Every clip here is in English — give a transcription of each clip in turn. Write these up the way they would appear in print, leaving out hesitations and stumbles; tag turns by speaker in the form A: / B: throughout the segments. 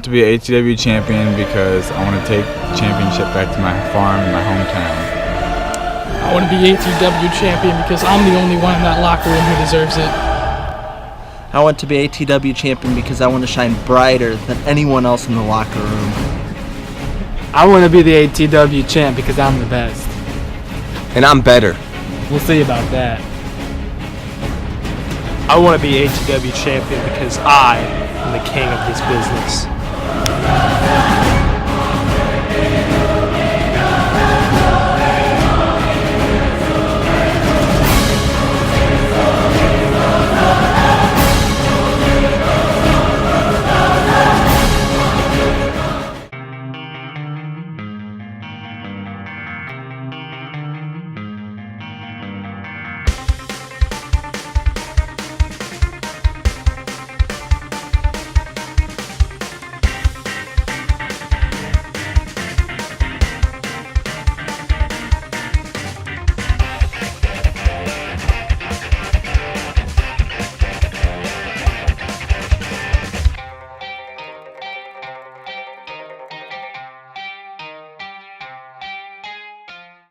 A: to be an ATW champion because I want to take the championship back to my farm in my hometown.
B: I want to be ATW champion because I'm the only one in that locker room who deserves it.
C: I want to be ATW champion because I want to shine brighter than anyone else in the locker room.
D: I want to be the ATW champ because I'm the best.
E: And I'm better.
D: We'll see about that.
F: I want to be ATW champion because I am the king of this business.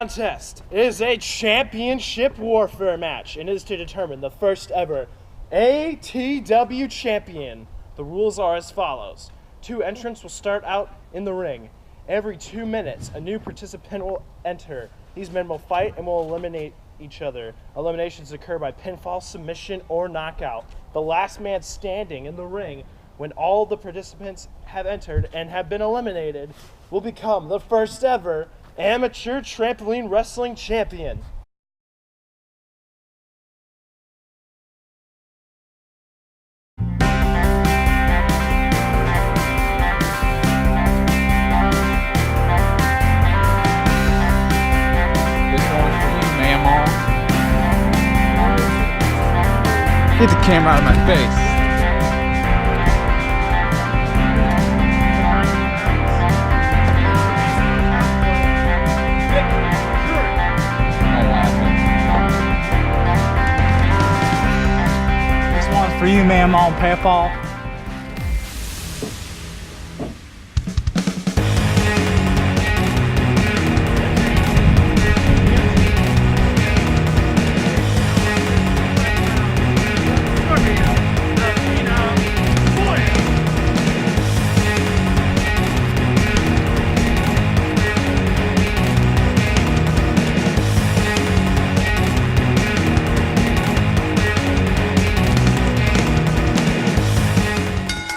F: Contest is a championship warfare match and is to determine the first ever ATW champion. The rules are as follows. 2 entrants will start out in the ring. Every 2 minutes, a new participant will enter. These men will fight and will eliminate each other. Eliminations occur by pinfall, submission, or knockout. The last man standing in the ring when all the participants have entered and have been eliminated will become the first ever amateur trampoline wrestling champion.
A: This one's for you, Mammal. Get the camera out of my face.
D: For you, ma'am, on Papaw.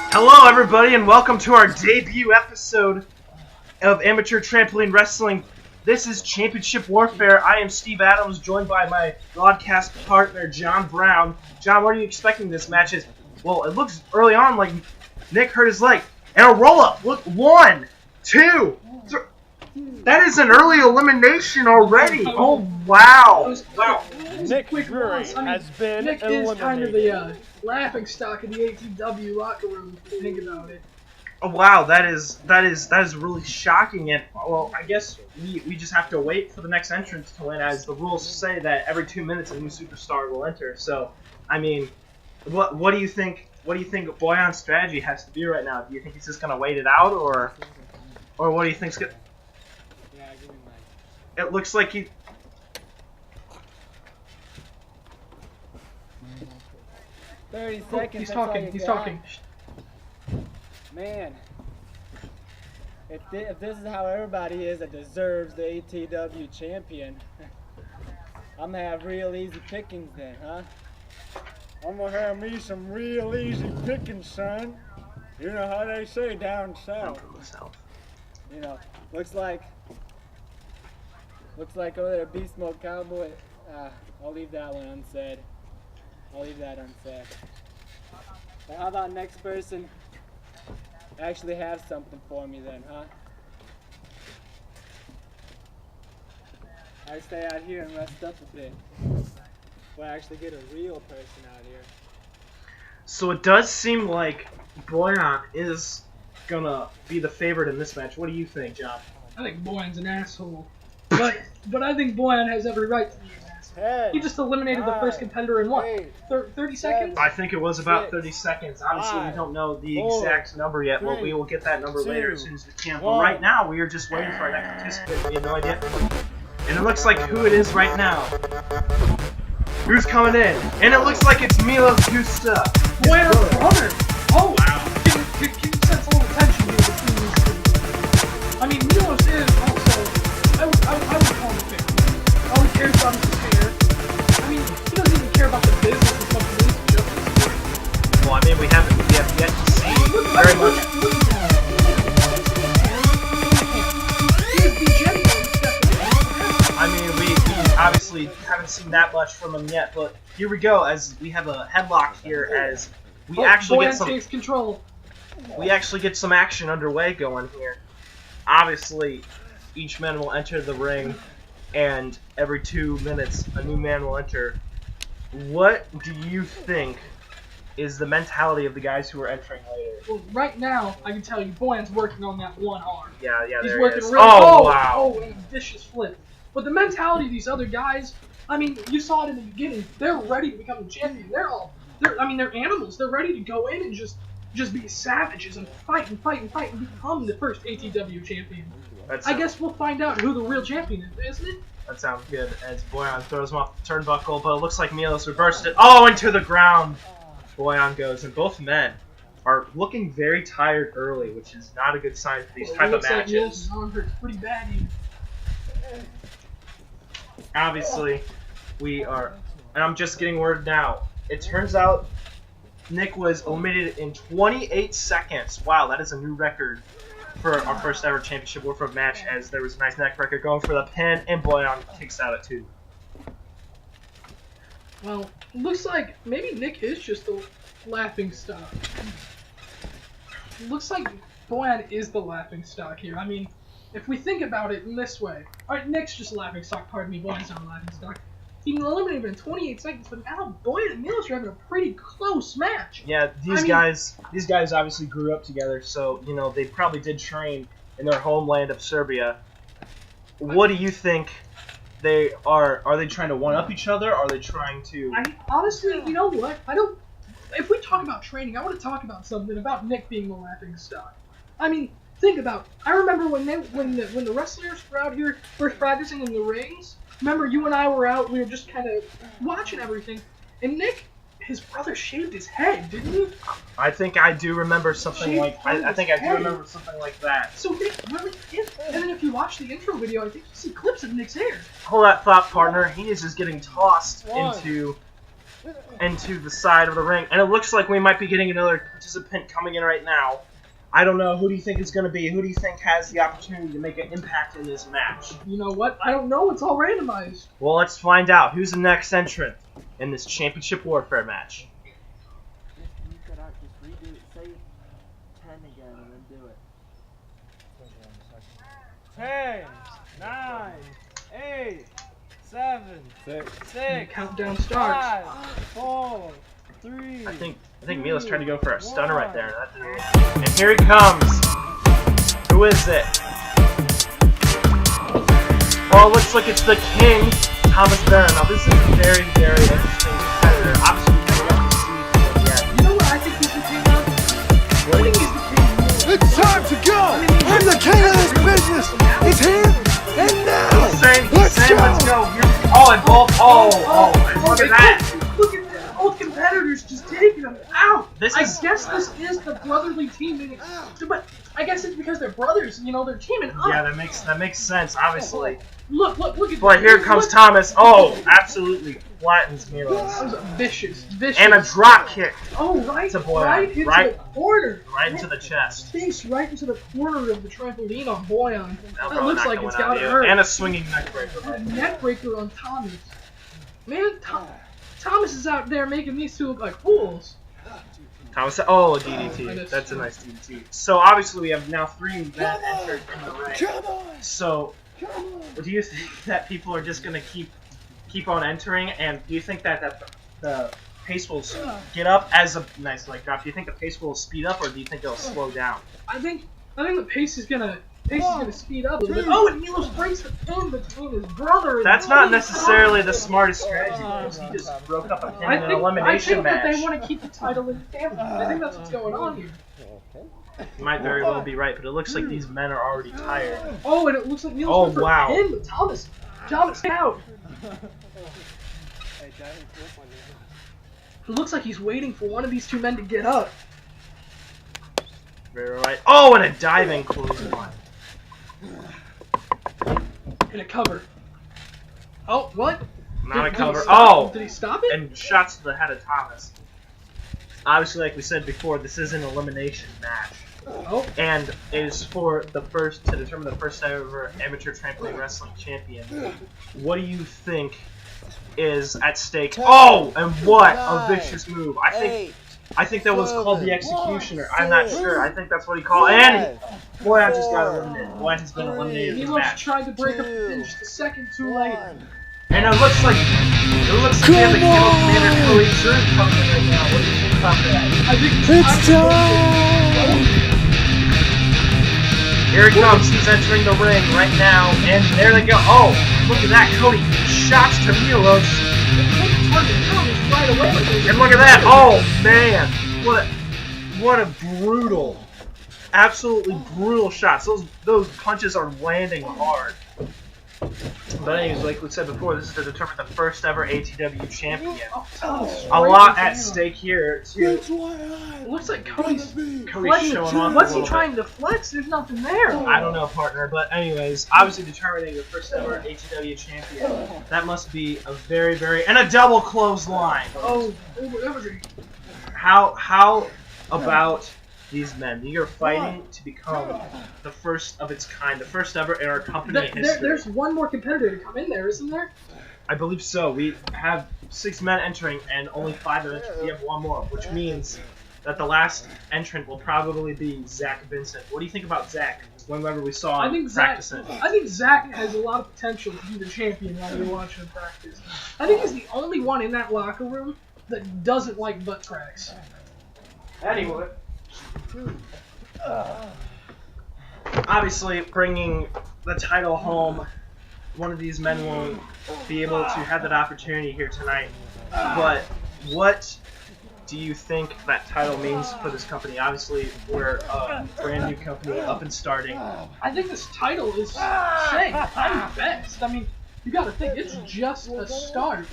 F: Hello everybody and welcome to our debut episode of Amateur Trampoline Wrestling. This is Championship Warfare. I am Steve Adams, joined by my broadcast partner John Brown. John, what are you expecting this match is? Well, it looks early on like Nick hurt his leg. And a roll-up. Look, 1, 2, 3. That is an early elimination already. Oh, wow. Wow.
B: Nick Drury has been
G: Nick
B: eliminated.
G: is kind of the laughing stock of the ATW locker room, if you think about it.
F: Oh, wow, that is really shocking. And well, I guess we just have to wait for the next entrance to win, as the rules say that every 2 minutes a new superstar will enter. So, I mean, what do you think? What do you think Boyan's strategy has to be right now? Do you think he's just gonna wait it out, or what do you think's gonna?
D: Yeah, give me my.
F: It looks like he.
D: 30
G: Oh,
D: seconds.
G: he's
D: that's all
G: talking.
D: you
G: He's
D: got.
G: talking.
D: Man, if this is how everybody is that deserves the ATW champion, I'm gonna have real easy pickings then, huh? I'm gonna have me some real easy pickings, son. You know how they say down south. You know, looks like over there, Beast Mode Cowboy. I'll leave that one unsaid. I'll leave that unsaid. But how about next person actually have something for me then, huh? I stay out here and rest up a bit. We'll actually get a real person out here.
F: So it does seem like Boyan is gonna be the favorite in this match. What do you think, John?
G: I think Boyan's an asshole. But I think Boyan has every right to be an asshole. He just eliminated the first contender in what? 30 seconds?
F: I think it was about 30 seconds. Obviously, we don't know the exact number yet, but we will get that number later as soon as we can. But right now, we are just waiting for our next participant. We have no idea. And it looks like who it is right now. Who's coming in? And it looks like it's Milos Gusta.
G: Bueno's brother! Oh, wow. Can you sense a little tension here between these two? I mean, Milos is also, I would call him a fan. All he cares about is his hair. I mean, he doesn't even care about the business as much as he just his hair.
F: Well, I mean, we have yet to see very much.
G: Look at that. He is the genuine Stephanie.
F: I mean, we obviously haven't seen that much from him yet, but here we go, as we have a headlock here, as we actually get some.
G: Takes control.
F: We actually get some action underway going here. Obviously, each man will enter the ring, and every 2 minutes, a new man will enter. What do you think is the mentality of the guys who are entering later?
G: Well, right now, I can tell you, Boyan's working on that one arm.
F: Yeah,
G: He's
F: there
G: working
F: he is.
G: really.
F: Oh, wow.
G: Oh, and a vicious flip. But the mentality of these other guys, I mean, you saw it in the beginning. They're ready to become a champion. They're animals. They're ready to go in and just be savages and fight and fight and fight and become the first ATW champion. I guess we'll find out who the real champion is, isn't it?
F: That sounds good, as Boyan throws him off the turnbuckle, but it looks like Milos reversed it. Oh, into the ground! Boyan goes, and both men are looking very tired early, which is not a good sign for these type of matches.
G: Like Milos' arm hurts pretty bad here.
F: Obviously, we are, and I'm just getting word now. It turns out Nick was eliminated in 28 seconds. Wow, that is a new record for our first ever championship Warfare match, as there was a nice neck breaker going for the pin, and Boyan kicks out at 2.
G: Well, looks like maybe Nick is just the laughing stock. Looks like Boyan is the laughing stock here. I mean, if we think about it in this way, alright, Nick's just a laughing stock, pardon me, Boyan's not a laughing stock. He eliminated him in 28 seconds, but now Boyan and Milos are having a pretty close match.
F: Yeah, these guys obviously grew up together, so you know they probably did train in their homeland of Serbia. What do you think they are? Are they trying to one up each other? Are they trying to?
G: Honestly, you know what? If we talk about training, I want to talk about something about Nick being the laughing stock. I mean, think about it. I remember when the wrestlers were out here first practicing in the rings. Remember, you and I were out, we were just kind of watching everything, and Nick, his brother shaved his head, didn't he?
F: I think I do remember something like, I think I do remember something like that.
G: So Nick, really, and then if you watch the intro video, I think you see clips of Nick's hair.
F: Hold that thought, partner. He is just getting tossed into the side of the ring, and it looks like we might be getting another participant coming in right now. I don't know. Who do you think it's going to be? Who do you think has the opportunity to make an impact in this match?
G: You know what? I don't know. It's all randomized.
F: Well, let's find out. Who's the next entrant in this Championship Warfare match?
C: You could just redo it. Say 10 again and then do it.
D: 10, 9, 8, 7, 6,
G: Countdown starts.
D: 5, 4, 3.
F: I think Mila's trying to go for a stunner right there. That didn't work. And here he comes. Who is it? Well, it looks like it's the King, Thomas Barron. Now, this is a very, very interesting competitor. Obviously, we haven't seen him yet.
G: You know what I think he's the king of? I think he's the king of.
E: It's time to go! I'm the king of this business! It's here and now!
F: He's saying, let's go! Oh, and both. Oh, look at that!
G: Look at that! Both competitors just taking them out!
F: I
G: guess this is the brotherly teaming. But I guess it's because they're brothers, you know, they're teaming up.
F: Yeah, that makes sense, obviously.
G: Look at
F: Boy, here comes Thomas. Oh, absolutely flattens Milos.
G: That was a vicious.
F: And a drop kick.
G: Oh, right,
F: to Boyan.
G: right into the corner.
F: Right into the chest.
G: Face right into the corner of the trampoline on Boyan.
F: That
G: That looks like it's gotta hurt.
F: And a swinging neck breaker.
G: A neck breaker on Thomas. Man, Thomas is out there making these two look like fools.
F: Thomas, a DDT. That's a nice DDT. So obviously we have now 3 men entered in the ring. So, do you think that people are just gonna keep on entering? And do you think that the pace will get up as a nice leg drop? Do you think the pace will speed up, or do you think it'll slow down?
G: I think the pace is gonna pace is going to speed up a little bit. Oh, and Milos breaks the pin between his brother and
F: That's not necessarily the smartest strategy because he just broke up a pin in an elimination
G: that
F: match.
G: they want to keep the title in the family. I think that's what's going on here.
F: You might very well be right, but it looks like these men are already tired.
G: Oh, and it looks like Milos went for
F: wow.
G: a pin, but Thomas out. It looks like he's waiting for one of these two men to get up.
F: Very right. Oh, and a diving clothesline.
G: And a cover. Oh, what?
F: Not a cover.
G: Oh! Did he stop it?
F: And shots to the head of Thomas. Obviously, like we said before, this is an elimination match.
G: Oh.
F: And it is for the first, to determine the first ever amateur trampoline wrestling champion. What do you think is at stake? Oh, and what a vicious move. I think that was called the Executioner. I'm not sure. I think that's what he called it. And Boyan just got eliminated. Boyan has been eliminated in the
G: Milos
F: match.
G: tried to break up the pin just a second too late.
F: And it looks like we have the Camel Commander Cody Drew coming in right now. What do you think about that?
G: I think
E: It's time!
F: Here he comes. He's entering the ring right now. And there they go. Oh, look at that. Cody shots to Milos.
G: right away.
F: And look at that! Oh man, what a brutal, absolutely brutal shots. Those punches are landing hard. But anyways, like we said before, this is to determine the first ever ATW champion. A lot at stake here too.
G: It looks like Cody's
F: showing off.
G: What's he trying to flex? There's nothing there.
F: I don't know, partner. But anyways, obviously determining the first ever ATW champion. That must be a very, and a double clothesline.
G: Oh, that was a...
F: How about these men? You're fighting to become the first of its kind, the first ever in our company history.
G: There's one more competitor to come in there, isn't there?
F: I believe so. We have 6 men entering and only 5 have entered. We have 1 more, which means that the last entrant will probably be Zach Vincent. What do you think about Zach? Whenever we saw him practicing.
G: I think Zach has a lot of potential to be the champion while you're watching him practice. I think he's the only one in that locker room that doesn't like butt cracks.
F: Anyway. Obviously, bringing the title home, one of these men won't be able to have that opportunity here tonight. But what do you think that title means for this company? Obviously, we're a brand new company, up and starting.
G: I think this title is saying I'm best. I mean, you got to think it's just a start.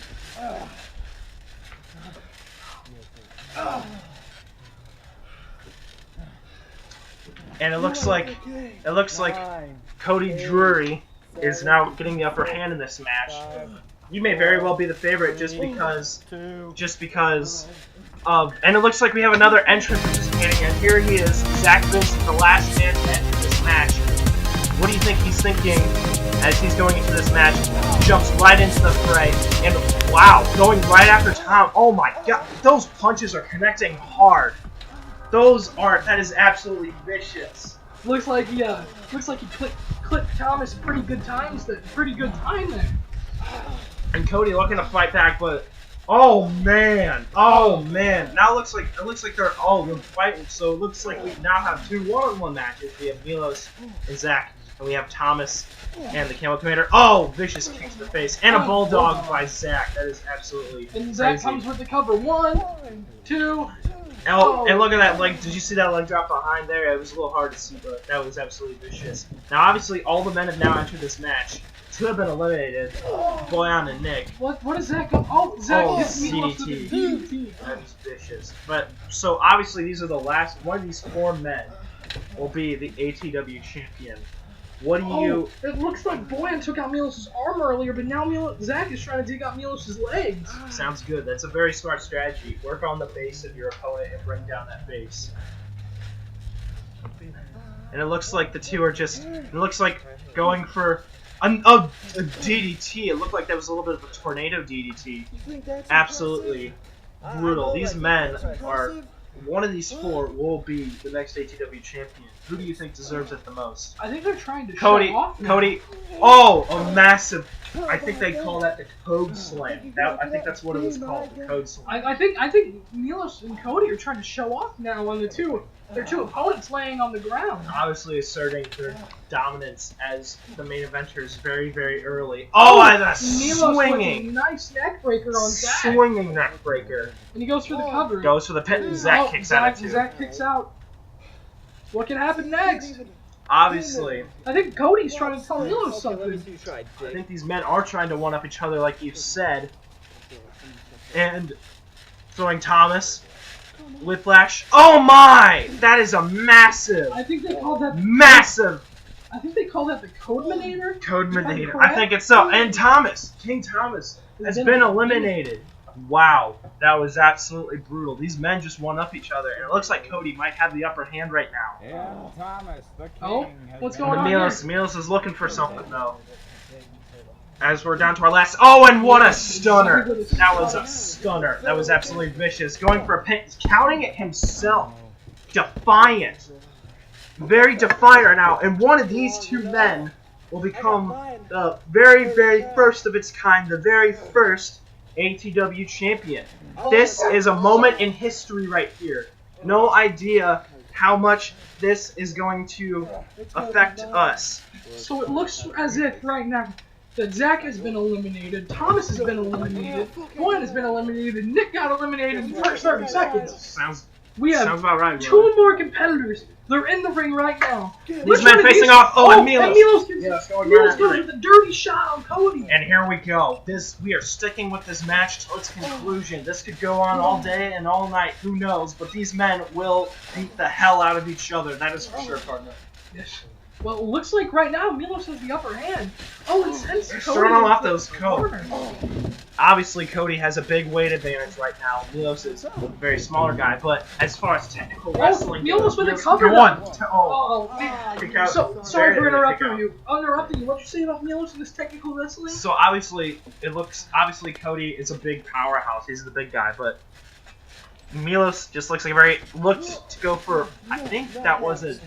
F: And it looks like Cody Drury is now getting the upper hand in this match. You may very well be the favorite just because of, and it looks like we have another entrant participating, and here he is, Zach Vincent, the last man to enter this match. What do you think he's thinking as he's going into this match? Jumps right into the fray, and wow, going right after Tom. Oh my god, those punches are connecting hard. That is absolutely vicious.
G: Looks like he clipped Thomas pretty good time there.
F: And Cody looking to fight back, but oh man. Now it looks like they're fighting. So it looks like we now have 2 one-on-one matches. We have Milos and Zach, and we have Thomas and the Camel Commander. Oh, vicious kick to the face and a bulldog by Zach. That is absolutely
G: crazy. And Zach comes with the cover. 1, 2.
F: And look at that leg. Did you see that leg drop behind there? It was a little hard to see, but that was absolutely vicious. Now, obviously, all the men have now entered this match. 2 have been eliminated, Boyan and Nick.
G: What is Zach going? Oh, Zach gets me
F: CDT.
G: DDT.
F: That is vicious. But, so, obviously, these are the last, one of these 4 men will be the ATW champion. What do you...
G: It looks like Boyan took out Milos' arm earlier, but now Zach is trying to dig out Milos' legs.
F: Sounds good. That's a very smart strategy. Work on the base of your opponent and bring down that base. And it looks like the 2 are just... It looks like going for a DDT. It looked like that was a little bit of a tornado DDT. Absolutely brutal. These men are... One of these 4 will be the next ATW champion. Who do you think deserves it the most?
G: I think they're trying to show off now.
F: Cody. Oh, a massive. I think they call that the Code Slam. I think that's what it was called, the Code Slam.
G: I think Milos and Cody are trying to show off now on the 2 their two opponents laying on the ground.
F: Obviously asserting their dominance as the main eventers very, very early. Oh, and a
G: Milos with a
F: swinging,
G: nice neck breaker on Zach.
F: swinging neck breaker.
G: And he goes for the cover.
F: Goes for the pin, and Zach kicks out at two.
G: Zach kicks out. What can happen next?
F: Obviously,
G: I think Cody's trying to tell Milos something.
F: I think these men are trying to one-up each other, like you said. And throwing Thomas. Whiplash. Oh my! That is a massive,
G: I think they call that
F: massive
G: I think they call that the Codeminator.
F: Codeminator. I think it's so. And Thomas, King Thomas, has been eliminated. Wow, that was absolutely brutal. These men just one up each other, and it looks like Cody might have the upper hand right now.
A: Yeah, Thomas, the king.
G: Oh, what's
A: has
G: going on
F: Milos is looking for something though. As we're down to our last. Oh, and what a stunner! That was a stunner. That was absolutely vicious. Going for a pin, counting it himself. Defiant. Very defiant right now. And one of these two men will become the very, very first of its kind. The very first ATW champion. This is a moment in history right here. No idea how much this is going to affect us.
G: So it looks as if right now that Zach has been eliminated, Thomas has been eliminated, Boyd has been eliminated, Nick got eliminated in the first 30 seconds.
F: Sounds
G: We have
F: about right.
G: two more competitors. They're in the ring right now.
F: These men facing off. Oh, and Milos.
G: Milos goes with a dirty shot on Cody.
F: And here we go. We are sticking with this match till its conclusion. This could go on all day and all night. Who knows? But these men will beat the hell out of each other. That is for sure, partner.
G: Yes. Well, it looks like right now Milos has the upper hand. Oh, and since
F: They're
G: Cody
F: throwing
G: is
F: off
G: the
F: those codes.
G: corner.
F: Obviously, Cody has a big weight advantage right now. Milos is a very smaller guy, but as far as technical wrestling,
G: Milos with a
F: Milos-
G: cover.
F: Go on.
G: Oh, man.
F: Kick out.
G: So sorry for
F: Very
G: interrupting
F: kick out.
G: you. Interrupting you. What you say about Milos in this technical wrestling?
F: So obviously, Cody is a big powerhouse. He's the big guy, but Milos just looks like looked to go for. I think that was a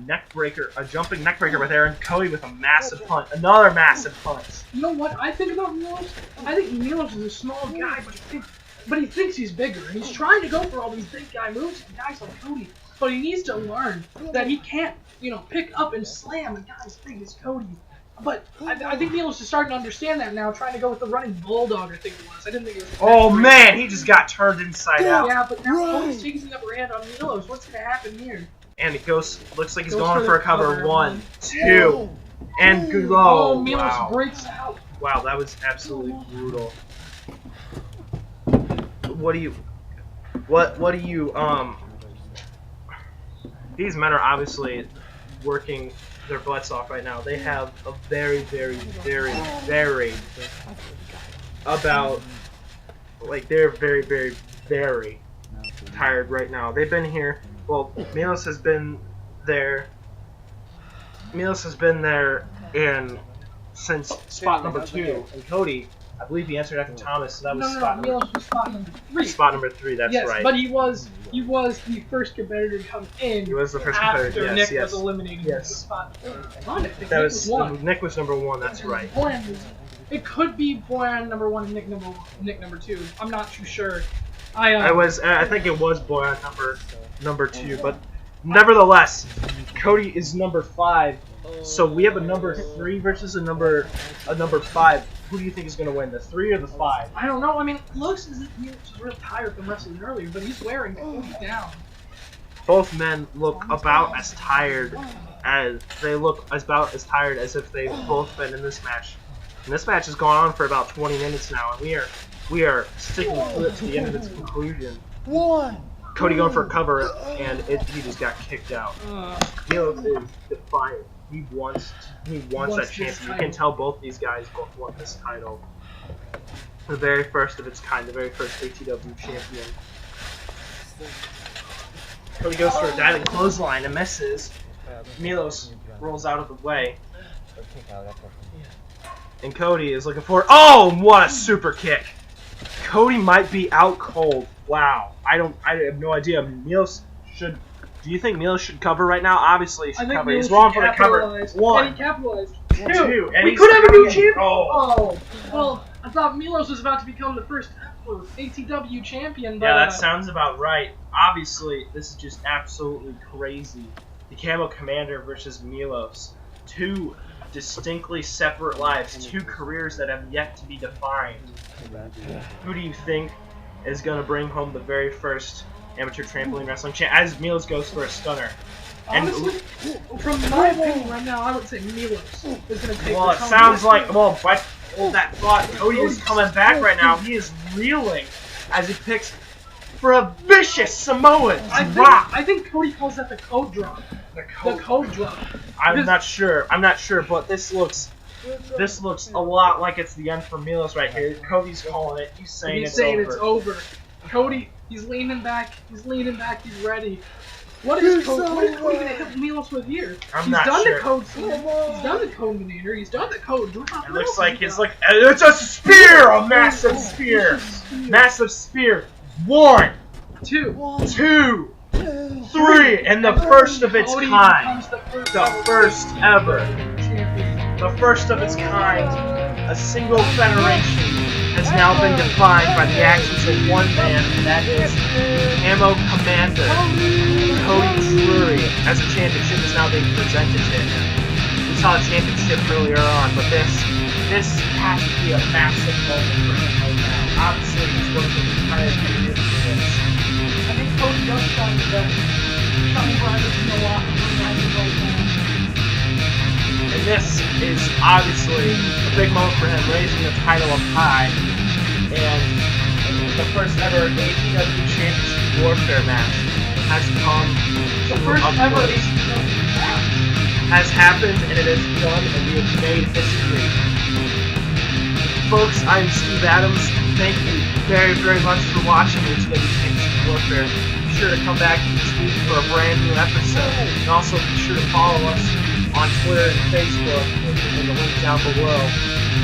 F: neck breaker, a jumping neck breaker right there, and Cody with a massive punch, another massive punch.
G: You know what I think about Milos? I think Milos is a small guy, but he thinks he's bigger. And he's trying to go for all these big guy moves and guys like Cody. But he needs to learn that he can't, pick up and slam a guy as big as Cody. But I think Milos is starting to understand that now, trying to go with the running bulldog, I think it was. I didn't think it was.
F: Oh man, he just got turned inside out.
G: Yeah, but now Cody's taking the upper hand on Milos. What's going to happen here?
F: And it looks like he's
G: Goes
F: going
G: for
F: for a
G: the
F: cover.
G: cover.
F: 1, 2, and good.
G: Oh,
F: Oh,
G: Milos
F: wow.
G: breaks out.
F: Wow, that was absolutely brutal. What do you, these men are obviously working their butts off right now. They have a very, very, very, very they're very, very, very tired right now. They've been here. Well, Milos has been there since spot number 2, and Cody, I believe he answered after Thomas, so that was
G: Milos was spot number 3.
F: spot number 3. That's
G: yes,
F: right.
G: but he was the first competitor to come in.
F: He was the first
G: after
F: competitor.
G: Nick
F: Yes.
G: was eliminated.
F: Yes.
G: To spot. I think
F: That
G: Nick
F: was
G: one.
F: Nick was number 1. That's right.
G: Boyan was, it could be Boyan number 1 and Nick number 2. I'm not too sure.
F: I think it was Boyan number 2, but nevertheless, Cody is number 5. So we have a number 3 versus a number 5. Who do you think is going to win, the 3 or the 5?
G: I don't know. I mean, it looks as if he was real tired from wrestling earlier, but he's wearing Cody down.
F: Both men look about as tired as if they've both been in this match. And this match has gone on for about 20 minutes now, and we are sticking to it to the end of its conclusion. Cody going for a cover, and he just got kicked out. Milos is defiant. He wants that chance. You can tell both these guys both want this title. The very first of its kind, the very first ATW champion. Cody goes for a diving clothesline and misses. Milos rolls out of the way. And Cody is looking for. Oh, what a super kick! Cody might be out cold. Wow. I have no idea. Milos should. Do you think Milos should cover right now? Obviously, he should cover. He's wrong for the cover. 1,
G: And he capitalized.
F: 2, and
G: We
F: he's
G: could have a new
F: coming in.
G: champion.
F: Oh.
G: Well, I thought Milos was about to become the first ever ATW champion. But,
F: Yeah, that sounds about right. Obviously, this is just absolutely crazy. The Camo Commander versus Milos. Two distinctly separate lives, two careers that have yet to be defined. Who do you think is going to bring home the very first amateur trampoline wrestling champ as Milos goes for a stunner? And
G: honestly, from my opinion right now, I would say Milos is going to take
F: well,
G: the
F: it
G: title.
F: sounds like, well, by hold that thought, Cody is coming back right now. He is reeling as he picks for a vicious Samoan drop.
G: I think Cody calls that the code drop. The code drop.
F: I'm not sure, but this looks a lot like it's the end for Milos right here. Cody's calling it. He's saying it's over.
G: Cody, he's leaning back. He's ready. What is Cody going to hit Milos with here?
F: I'm not sure.
G: He's done the code maneuver. He's done the code drop.
F: It looks like it's a spear, a massive spear. Massive spear. 1, 2, 3, and the first of its kind. The first ever. The first of its kind. A single federation has now been defined by the actions of one man, and that is Camo Commander Cody Drury, as a championship is now being presented to him. We saw the championship earlier on, but this has to be a massive moment for him right now. Obviously, he's working his entire career for this.
G: I think Cody does try his best. Shiny Riders in the locker room right now.
F: And this is obviously a big moment for him, raising the title up high. And the first ever ATW Championship Warfare match has come
G: The first ever
F: close. Has happened, and it is done, and we have made history. Folks, I'm Steve Adams. Thank you very, very much for watching ATW Championship Warfare. Be sure to come back each week for a brand new episode. And also be sure to follow us on Twitter and Facebook in the link down below.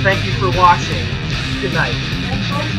F: Thank you for watching. Good night.
G: And folks,